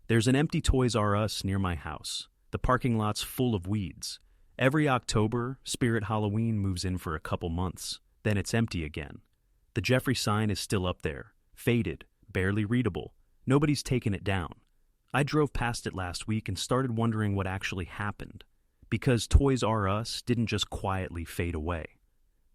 There's an empty Toys R Us near my house. The parking lot's full of weeds. Every October, Spirit Halloween moves in for a couple months. Then it's empty again. The Jeffrey sign is still up there, faded, barely readable. Nobody's taken it down. I drove past it last week and started wondering what actually happened. Because Toys R Us didn't just quietly fade away.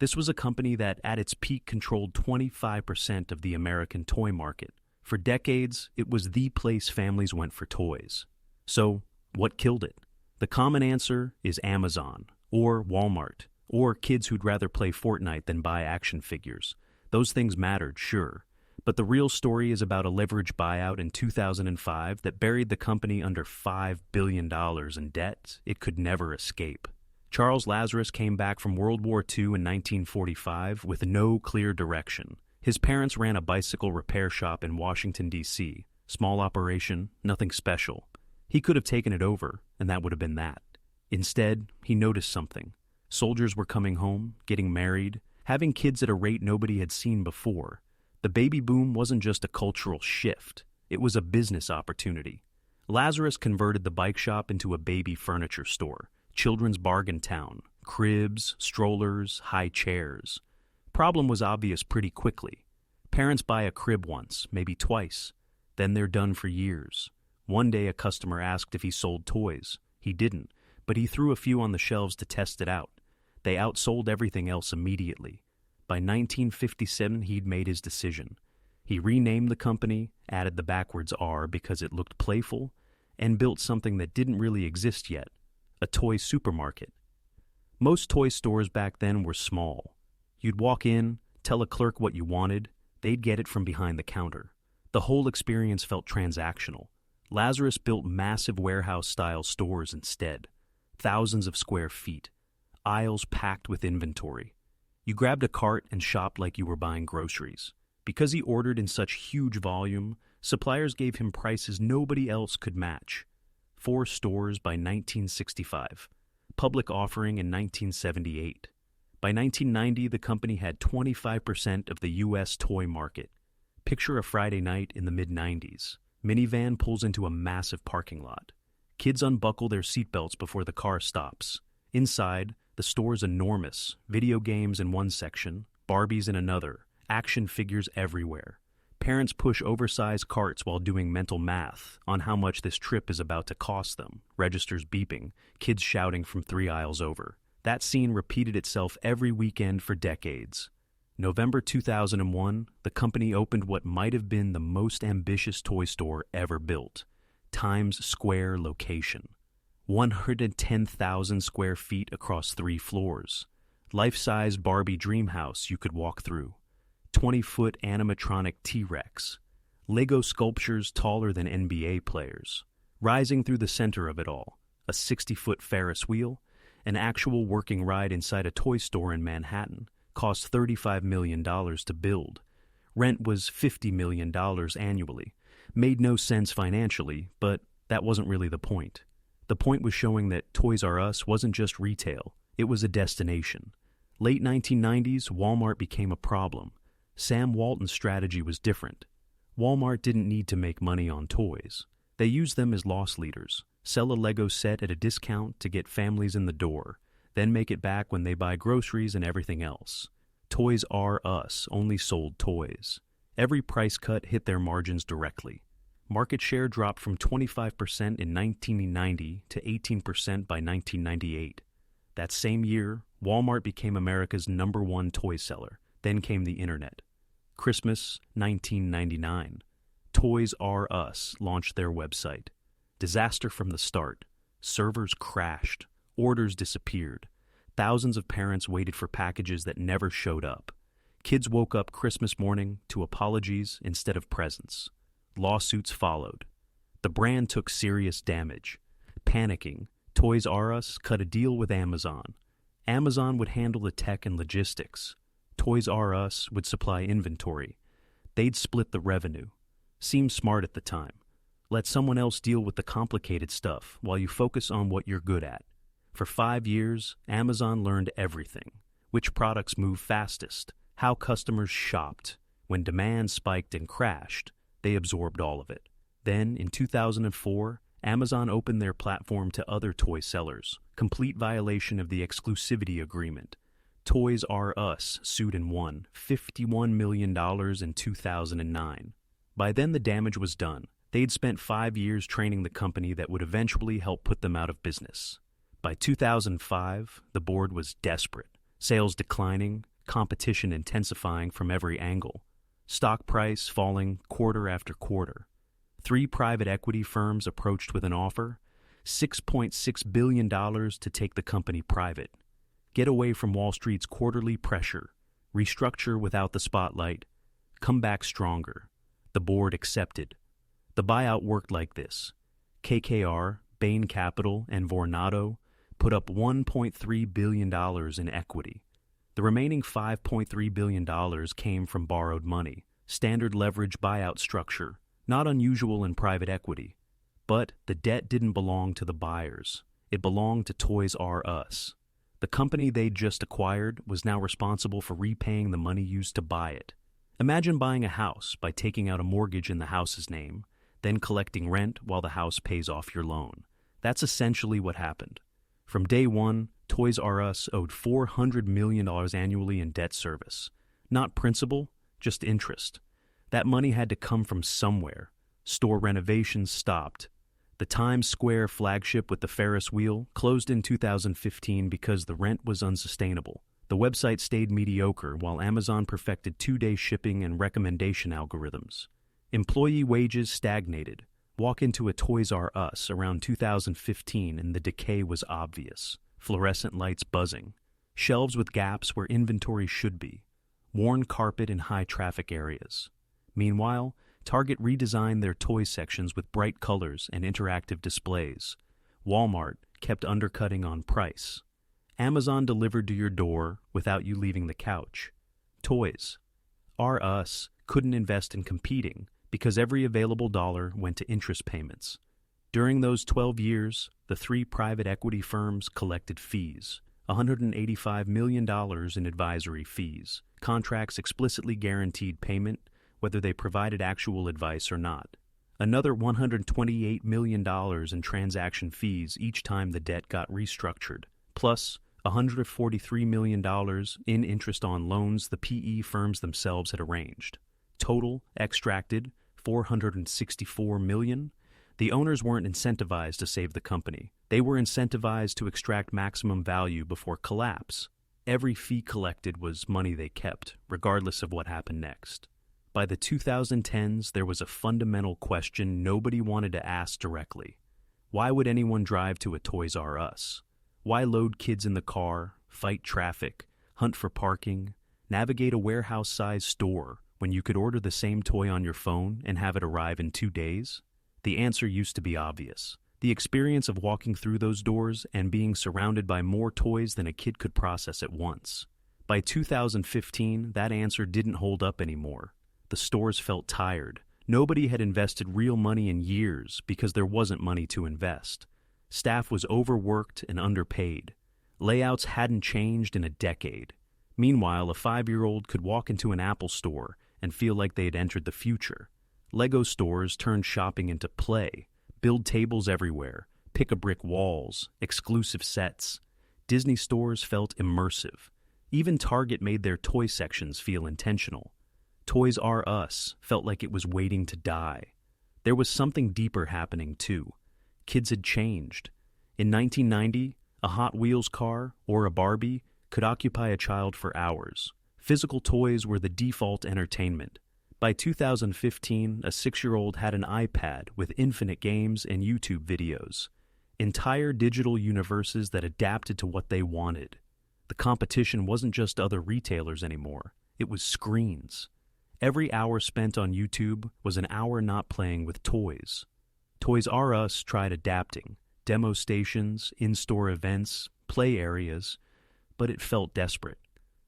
This was a company that, at its peak, controlled 25% of the American toy market. For decades, it was the place families went for toys. So, what killed it? The common answer is Amazon, or Walmart, or kids who'd rather play Fortnite than buy action figures. Those things mattered, sure. But the real story is about a leveraged buyout in 2005 that buried the company under $5 billion in debt it could never escape. Charles Lazarus came back from World War II in 1945 with no clear direction. His parents ran a bicycle repair shop in Washington, D.C. Small operation, nothing special. He could have taken it over, and that would have been that. Instead, he noticed something. Soldiers were coming home, getting married, having kids at a rate nobody had seen before. The baby boom wasn't just a cultural shift. It was a business opportunity. Lazarus converted the bike shop into a baby furniture store. Children's bargain town, cribs, strollers, high chairs. Problem was obvious pretty quickly. Parents buy a crib once, maybe twice. Then they're done for years. One day a customer asked if he sold toys. He didn't, but he threw a few on the shelves to test it out. They outsold everything else immediately. By 1957, he'd made his decision. He renamed the company, added the backwards R because it looked playful, and built something that didn't really exist yet. A toy supermarket. Most toy stores back then were small. You'd walk in, tell a clerk what you wanted, they'd get it from behind the counter. The whole experience felt transactional. Lazarus built massive warehouse-style stores instead. Thousands of square feet. Aisles packed with inventory. You grabbed a cart and shopped like you were buying groceries. Because he ordered in such huge volume, suppliers gave him prices nobody else could match. 4 stores by 1965, public offering in 1978. By 1990, the company had 25% of the U.S. toy market. Picture a Friday night in the mid-90s. Minivan pulls into a massive parking lot. Kids unbuckle their seatbelts before the car stops. Inside, the store's enormous. Video games in one section, Barbies in another, action figures everywhere. Parents push oversized carts while doing mental math on how much this trip is about to cost them, registers beeping, kids shouting from 3 aisles over. That scene repeated itself every weekend for decades. November 2001, the company opened what might have been the most ambitious toy store ever built. Times Square location. 110,000 square feet across 3 floors. Life-size Barbie dream house you could walk through. 20-foot animatronic T-Rex, Lego sculptures taller than NBA players. Rising through the center of it all, a 60-foot Ferris wheel, an actual working ride inside a toy store in Manhattan, cost $35 million to build. Rent was $50 million annually. Made no sense financially, but that wasn't really the point. The point was showing that Toys R Us wasn't just retail, it was a destination. Late 1990s, Walmart became a problem. Sam Walton's strategy was different. Walmart didn't need to make money on toys. They used them as loss leaders, sell a Lego set at a discount to get families in the door, then make it back when they buy groceries and everything else. Toys R Us only sold toys. Every price cut hit their margins directly. Market share dropped from 25% in 1990 to 18% by 1998. That same year, Walmart became America's #1 toy seller. Then came the internet. Christmas 1999. Toys R Us launched their website. Disaster from the start. Servers crashed. Orders disappeared. Thousands of parents waited for packages that never showed up. Kids woke up Christmas morning to apologies instead of presents. Lawsuits followed. The brand took serious damage. Panicking, Toys R Us cut a deal with Amazon. Amazon would handle the tech and logistics. Toys R Us would supply inventory. They'd split the revenue. Seemed smart at the time. Let someone else deal with the complicated stuff while you focus on what you're good at. For 5 years, Amazon learned everything. Which products moved fastest, how customers shopped. When demand spiked and crashed, they absorbed all of it. Then, in 2004, Amazon opened their platform to other toy sellers, complete violation of the exclusivity agreement. ToysRUs sued and won $51 million in 2009. By then, the damage was done. They'd spent 5 years training the company that would eventually help put them out of business. By 2005, the board was desperate. Sales declining, competition intensifying from every angle. Stock price falling quarter after quarter. 3 private equity firms approached with an offer, $6.6 billion to take the company private. Get away from Wall Street's quarterly pressure, restructure without the spotlight, come back stronger. The board accepted. The buyout worked like this. KKR, Bain Capital, and Vornado put up $1.3 billion in equity. The remaining $5.3 billion came from borrowed money, standard leverage buyout structure, not unusual in private equity. But the debt didn't belong to the buyers. It belonged to ToysRUs. The company they'd just acquired was now responsible for repaying the money used to buy it. Imagine buying a house by taking out a mortgage in the house's name, then collecting rent while the house pays off your loan. That's essentially what happened. From day one, ToysRUs owed $400 million annually in debt service. Not principal, just interest. That money had to come from somewhere. Store renovations stopped. The Times Square flagship with the Ferris wheel closed in 2015 because the rent was unsustainable. The website stayed mediocre while Amazon perfected 2-day shipping and recommendation algorithms. Employee wages stagnated. Walk into a ToysRUs around 2015 and the decay was obvious. Fluorescent lights buzzing. Shelves with gaps where inventory should be. Worn carpet in high-traffic areas. Meanwhile, Target redesigned their toy sections with bright colors and interactive displays. Walmart kept undercutting on price. Amazon delivered to your door without you leaving the couch. ToysRUs couldn't invest in competing because every available dollar went to interest payments. During those 12 years, the 3 private equity firms collected fees, $185 million in advisory fees. Contracts explicitly guaranteed payment, whether they provided actual advice or not. Another $128 million in transaction fees each time the debt got restructured, plus $143 million in interest on loans the PE firms themselves had arranged. Total extracted $464 million. The owners weren't incentivized to save the company. They were incentivized to extract maximum value before collapse. Every fee collected was money they kept, regardless of what happened next. By the 2010s, there was a fundamental question nobody wanted to ask directly. Why would anyone drive to a ToysRUs? Why load kids in the car, fight traffic, hunt for parking, navigate a warehouse-sized store when you could order the same toy on your phone and have it arrive in 2 days? The answer used to be obvious. The experience of walking through those doors and being surrounded by more toys than a kid could process at once. By 2015, that answer didn't hold up anymore. The stores felt tired. Nobody had invested real money in years because there wasn't money to invest. Staff was overworked and underpaid. Layouts hadn't changed in a decade. Meanwhile, a 5-year-old could walk into an Apple store and feel like they had entered the future. Lego stores turned shopping into play. Build tables everywhere, pick-a-brick walls, exclusive sets. Disney stores felt immersive. Even Target made their toy sections feel intentional. ToysRUs felt like it was waiting to die. There was something deeper happening, too. Kids had changed. In 1990, a Hot Wheels car or a Barbie could occupy a child for hours. Physical toys were the default entertainment. By 2015, a 6-year-old had an iPad with infinite games and YouTube videos. Entire digital universes that adapted to what they wanted. The competition wasn't just other retailers anymore. It was screens. Every hour spent on YouTube was an hour not playing with toys. ToysRUs tried adapting. Demo stations, in-store events, play areas, but it felt desperate.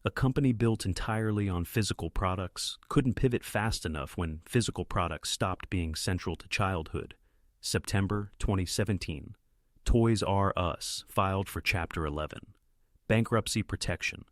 A company built entirely on physical products couldn't pivot fast enough when physical products stopped being central to childhood. September 2017. ToysRUs filed for Chapter 11. Bankruptcy protection.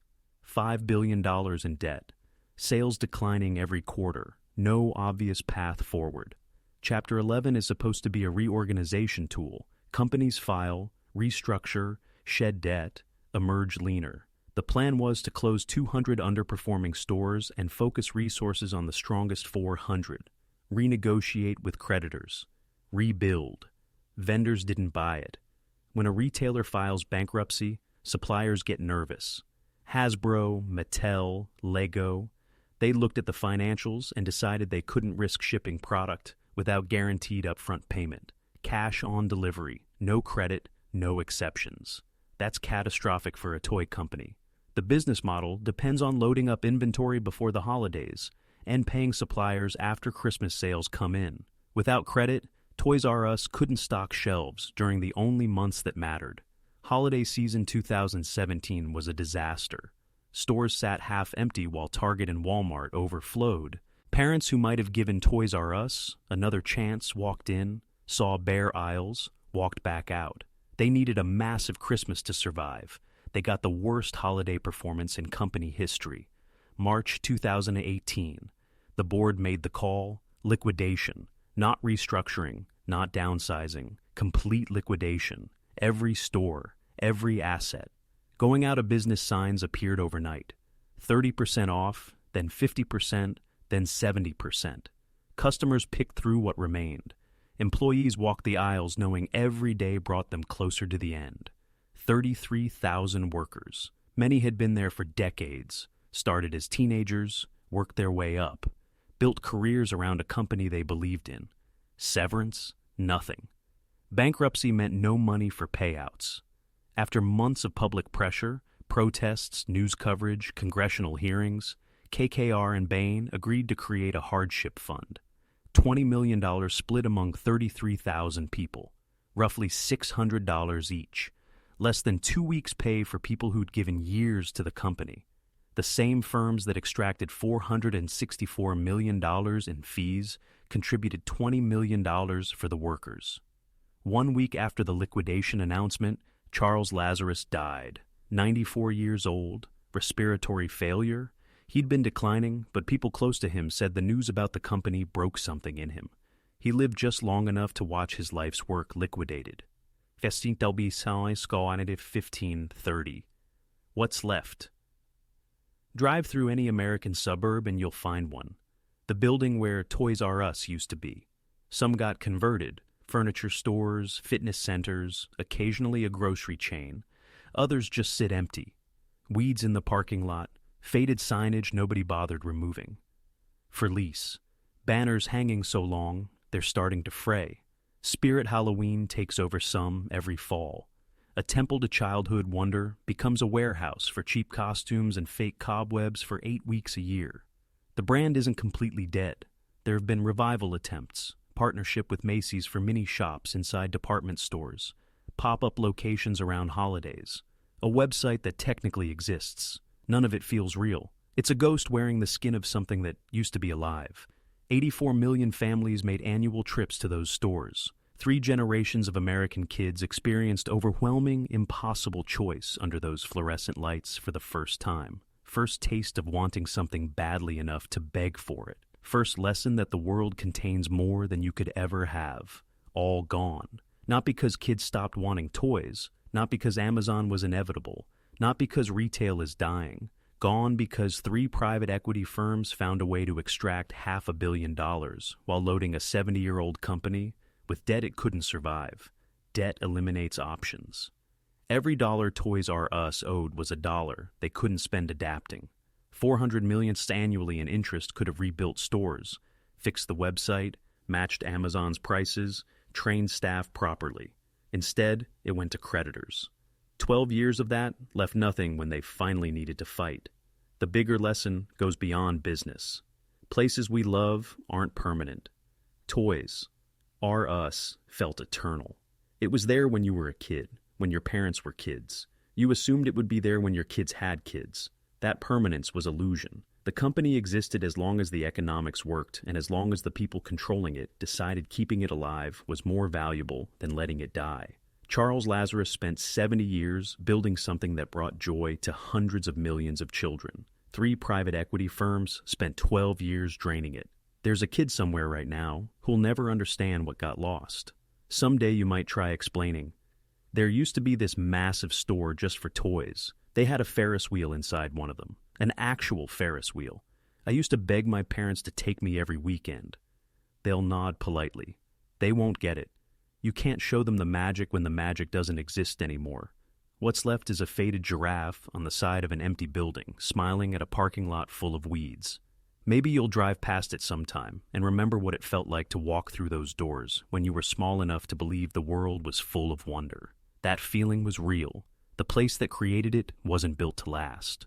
$5 billion in debt. Sales declining every quarter. No obvious path forward. Chapter 11 is supposed to be a reorganization tool. Companies file, restructure, shed debt, emerge leaner. The plan was to close 200 underperforming stores and focus resources on the strongest 400. Renegotiate with creditors. Rebuild. Vendors didn't buy it. When a retailer files bankruptcy, suppliers get nervous. Hasbro, Mattel, Lego, they looked at the financials and decided they couldn't risk shipping product without guaranteed upfront payment. Cash on delivery, no credit, no exceptions. That's catastrophic for a toy company. The business model depends on loading up inventory before the holidays and paying suppliers after Christmas sales come in. Without credit, ToysRUs couldn't stock shelves during the only months that mattered. Holiday season 2017 was a disaster. Stores sat half empty while Target and Walmart overflowed. Parents who might have given ToysRUs another chance walked in, saw bare aisles, walked back out. They needed a massive Christmas to survive. They got the worst holiday performance in company history. March 2018. The board made the call: liquidation. Not restructuring, not downsizing. Complete liquidation. Every store, every asset. Going out of business signs appeared overnight. 30% off, then 50%, then 70%. Customers picked through what remained. Employees walked the aisles knowing every day brought them closer to the end. 33,000 workers. Many had been there for decades, started as teenagers, worked their way up, built careers around a company they believed in. Severance? Nothing. Bankruptcy meant no money for payouts. After months of public pressure, protests, news coverage, congressional hearings, KKR and Bain agreed to create a hardship fund. $20 million split among 33,000 people, roughly $600 each. Less than 2 weeks' pay for people who'd given years to the company. The same firms that extracted $464 million in fees contributed $20 million for the workers. 1 week after the liquidation announcement, Charles Lazarus died. 94 years old, respiratory failure. He'd been declining, but people close to him said the news about the company broke something in him. He lived just long enough to watch his life's work liquidated. 1530. What's left? Drive through any American suburb and you'll find one. The building where ToysRUs used to be. Some got converted. Furniture stores, fitness centers, occasionally a grocery chain. Others just sit empty. Weeds in the parking lot, faded signage nobody bothered removing. For lease. Banners hanging so long, they're starting to fray. Spirit Halloween takes over some every fall. A temple to childhood wonder becomes a warehouse for cheap costumes and fake cobwebs for 8 weeks a year. The brand isn't completely dead. There have been revival attempts, partnership with Macy's for mini shops inside department stores, pop-up locations around holidays, a website that technically exists. None of it feels real. It's a ghost wearing the skin of something that used to be alive. 84 million families made annual trips to those stores. 3 generations of American kids experienced overwhelming, impossible choice under those fluorescent lights for the first time. First taste of wanting something badly enough to beg for it. First lesson that the world contains more than you could ever have. All gone. Not because kids stopped wanting toys. Not because Amazon was inevitable. Not because retail is dying. Gone because 3 private equity firms found a way to extract $500 million while loading a 70-year-old company with debt it couldn't survive. Debt eliminates options. Every dollar ToysRUs owed was a dollar they couldn't spend adapting. $400 million annually in interest could have rebuilt stores, fixed the website, matched Amazon's prices, trained staff properly. Instead, it went to creditors. 12 years of that left nothing when they finally needed to fight. The bigger lesson goes beyond business. Places we love aren't permanent. Toys, R-Us, felt eternal. It was there when you were a kid, when your parents were kids. You assumed it would be there when your kids had kids. That permanence was illusion. The company existed as long as the economics worked and as long as the people controlling it decided keeping it alive was more valuable than letting it die. Charles Lazarus spent 70 years building something that brought joy to hundreds of millions of children. 3 private equity firms spent 12 years draining it. There's a kid somewhere right now who'll never understand what got lost. Someday you might try explaining. There used to be this massive store just for toys. They had a Ferris wheel inside one of them, an actual Ferris wheel. I used to beg my parents to take me every weekend. They'll nod politely. They won't get it. You can't show them the magic when the magic doesn't exist anymore. What's left is a faded giraffe on the side of an empty building, smiling at a parking lot full of weeds. Maybe you'll drive past it sometime and remember what it felt like to walk through those doors when you were small enough to believe the world was full of wonder. That feeling was real. The place that created it wasn't built to last.